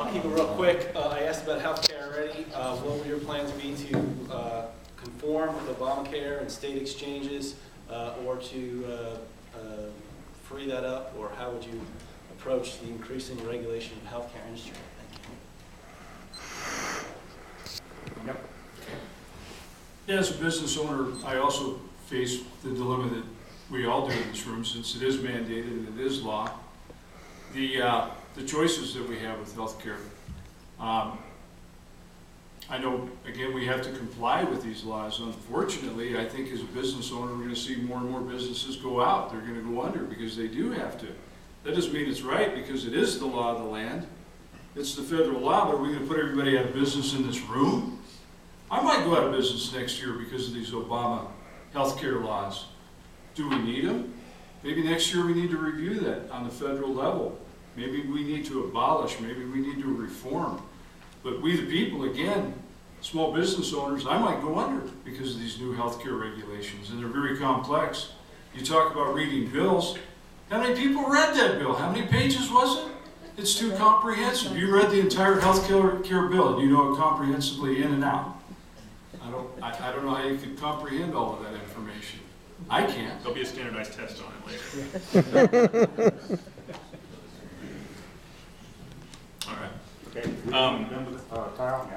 I'll keep it real quick. I asked about healthcare already. What will your plans be to conform with Obamacare and state exchanges, or to free that up, or how would you approach the increasing regulation of the healthcare industry? Thank you. Yep. Yeah, as a business owner, I also face the dilemma that we all do in this room, since it is mandated and it is law. The choices that we have with healthcare. I know, again, we have to comply with these laws. Unfortunately, I think as a business owner, we're going to see more and more businesses go out. They're going to go under because they do have to. That doesn't mean it's right, because it is the law of the land. It's the federal law, but are we going to put everybody out of business in this room? I might go out of business next year because of these Obama healthcare laws. Do we need them? Maybe next year we need to review that on the federal level. Maybe we need to abolish, maybe we need to reform. But we the people, again, small business owners, I might go under because of these new healthcare regulations, and they're very complex. You talk about reading bills. How many people read that bill? How many pages was it? It's too comprehensive. You read the entire healthcare bill, and you know it comprehensively in and out. I don't know how you could comprehend all of that information. I can't. There'll be a standardized test on it later. All right. Okay. Kyle?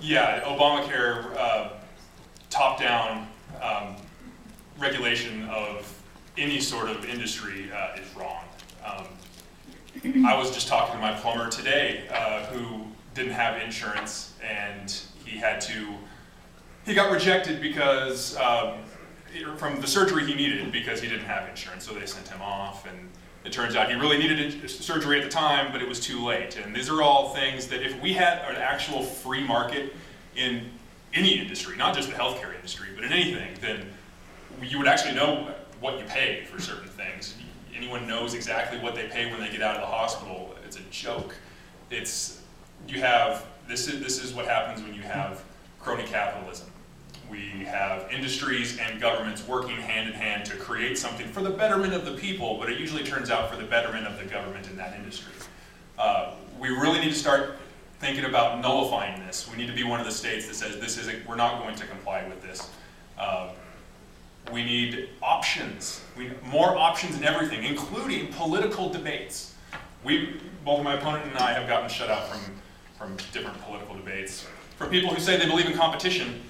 Yeah, Obamacare top-down regulation of any sort of industry is wrong. I was just talking to my plumber today who didn't have insurance, and he got rejected because from the surgery he needed, because he didn't have insurance, so they sent him off, and it turns out he really needed surgery at the time, but it was too late. And these are all things that if we had an actual free market in any industry, not just the healthcare industry, but in anything, then you would actually know what you pay for certain things. Anyone knows exactly what they pay when they get out of the hospital. It's a joke. This is what happens when you have crony capitalism. We have industries and governments working hand in hand to create something for the betterment of the people, but it usually turns out for the betterment of the government in that industry. We really need to start thinking about nullifying this. We need to be one of the states that says we're not going to comply with this. We need options. More options in everything, including political debates. Both my opponent and I have gotten shut out from different political debates, from people who say they believe in competition,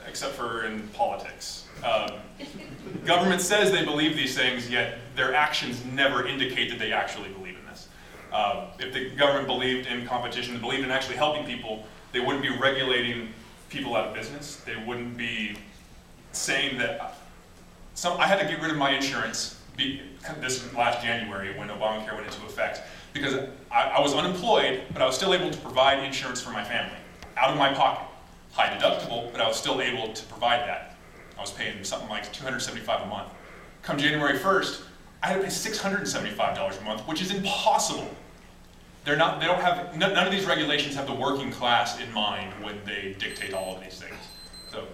except for in politics. Government says they believe these things, yet their actions never indicate that they actually believe in this. If the government believed in competition, believed in actually helping people, they wouldn't be regulating people out of business. They wouldn't be saying that. I had to get rid of my insurance this last January when Obamacare went into effect, because I was unemployed, but I was still able to provide insurance for my family out of my pocket. High deductible, but I was still able to provide that. I was paying something like $275 a month. Come January 1st, I had to pay $675 a month, which is impossible. None of these regulations have the working class in mind when they dictate all of these things. So.